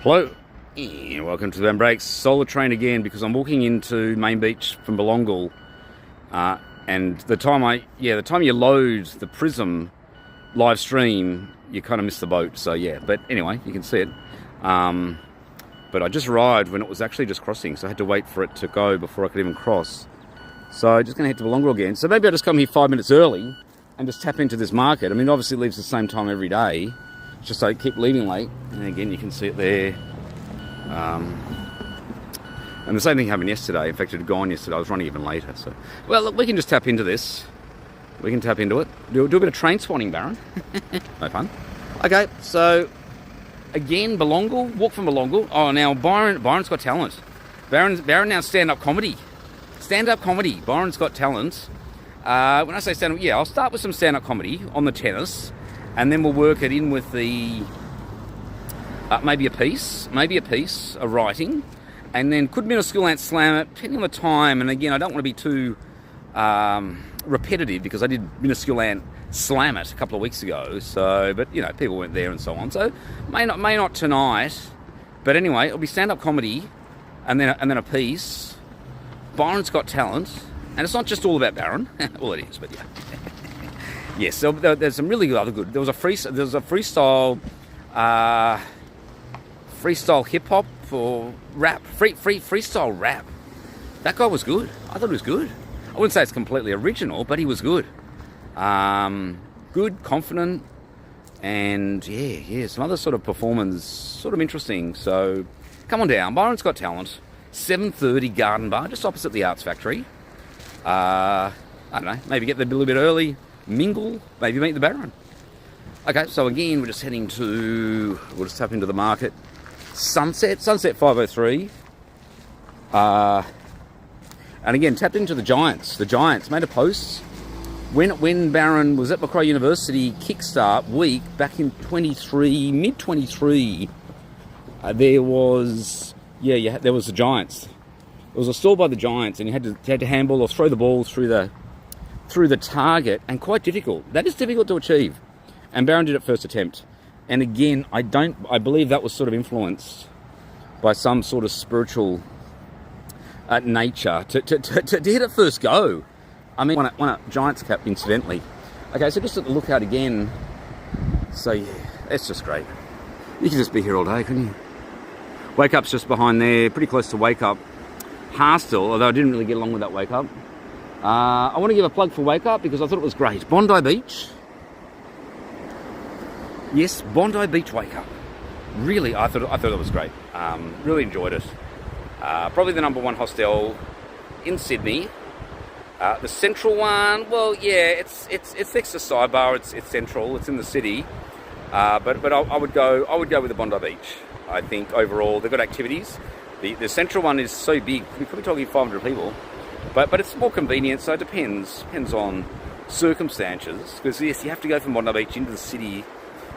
Hello, and welcome to the Van Brakes Solar Train again, because I'm walking into Main Beach from Belongal, and the time you load the Prism live stream, you kind of miss the boat. So yeah, but anyway, you can see it. But I just arrived when it was actually just crossing, so I had to wait for it to go before I could even cross. So I'm just going to head to Belongal again. So maybe I'll just come here 5 minutes early and just tap into this market. I mean, obviously it leaves the same time every day. It's just I keep leaving late. And again, you can see it there. And the same thing happened yesterday. In fact, it had gone yesterday. I was running even later. So, well, look, we can just tap into this. We can tap into it. Do a bit of train spotting, Baron. No fun. Okay, so again, Belongal. Walk from Belongal. Oh, now Byron's got talent. Baron now stand-up comedy. Stand-up comedy. Byron's got talent. When I say stand-up, yeah, I'll start with some stand-up comedy on the tennis, and then we'll work it in with the maybe a piece, a writing, and then could Minuscule Ant slam it, depending on the time. And again, I don't want to be too repetitive, because I did Minuscule Ant slam it a couple of weeks ago. So, but you know, people weren't there and so on. So may not tonight. But anyway, it'll be stand-up comedy, and then a piece. Byron's got talent, and it's not just all about Baron. Well, it is, but yeah. Yes, so there's some really other good. There was a freestyle hip hop or rap, freestyle rap. That guy was good. I thought he was good. I wouldn't say it's completely original, but he was good. Good, confident, and yeah, some other sort of performance, sort of interesting. So come on down. Byron's got talent. 7:30 Garden Bar, just opposite the Arts Factory. I don't know, maybe get there a little bit early, mingle, maybe meet the Baron. Okay, so again, we'll just tap into the market. Sunset 503. And again, tapped into the Giants. The Giants made a post. When Baron was at Macquarie University Kickstart Week back in mid-23, there was the Giants. It was a stall by the Giants, and you had to handball or throw the ball through the target, and quite difficult. That is difficult to achieve. And Baron did it first attempt. And again, I believe that was sort of influenced by some sort of spiritual nature to hit it first go. I mean, won a Giants cap, incidentally. Okay, so just at the lookout again. So yeah, it's just great. You could just be here all day, couldn't you? Wake Up's just behind there, pretty close to Wake Up. Harstel, although I didn't really get along with that Wake Up. I want to give a plug for Wake Up because I thought it was great. Bondi Beach. Yes, Bondi Beach Wake Up. Really, I thought it was great. Really enjoyed it. Probably the number one hostel in Sydney. The central one, well, yeah, it's next to Sidebar. It's central. It's in the city. But I would go with the Bondi Beach. I think overall they've got activities. The central one is so big. We could be talking 500 people, but it's more convenient. So it depends on circumstances. Because yes, you have to go from Bondi Beach into the city.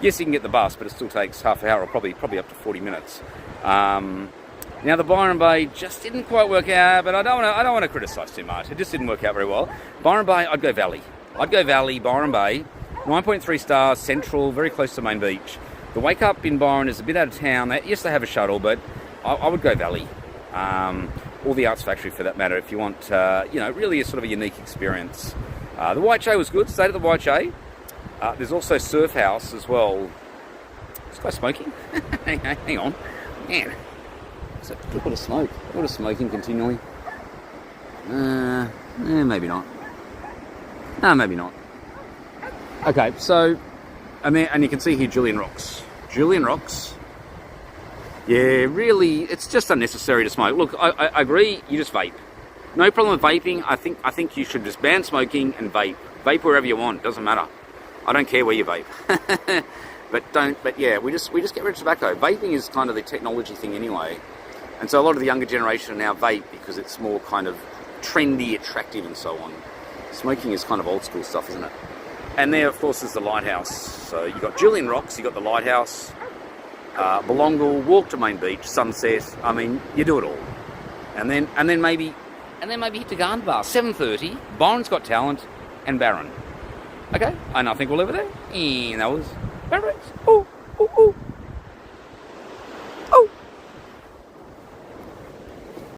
Yes, you can get the bus, but it still takes half an hour or probably up to 40 minutes. Now the Byron Bay just didn't quite work out, but I don't want to criticise too much. It just didn't work out very well. Byron Bay, I'd go Valley. Byron Bay, 9.3 stars, central, very close to Main Beach. The Wake Up in Byron is a bit out of town. Yes, they have a shuttle, but I would go Valley. Or the Arts Factory for that matter, if you want, really a sort of a unique experience. The White Chay was good. Stayed at the White Chay. There's also Surf House as well. This guy smoking? Hang on. Man. It's a good bit of smoke. A lot of smoking continually. Maybe not. No, maybe not. Okay, so, and you can see here Julian Rocks. Yeah, really, it's just unnecessary to smoke. Look, I agree, you just vape. No problem with vaping. I think you should just ban smoking and vape. Vape wherever you want, doesn't matter. I don't care where you vape. But yeah, we just get rid of tobacco. Vaping is kind of the technology thing anyway. And so a lot of the younger generation now vape because it's more kind of trendy, attractive and so on. Smoking is kind of old school stuff, isn't it? And there, of course, is the lighthouse. So you've got Julian Rocks, you've got the lighthouse, Belongal, walk to Main Beach, sunset. I mean, you do it all. And then maybe hit the Garden Bar. 7:30, Byron's Got Talent, and Baron. Okay, and I think we'll leave it there. And that was Van Brakes. Ooh, ooh, ooh.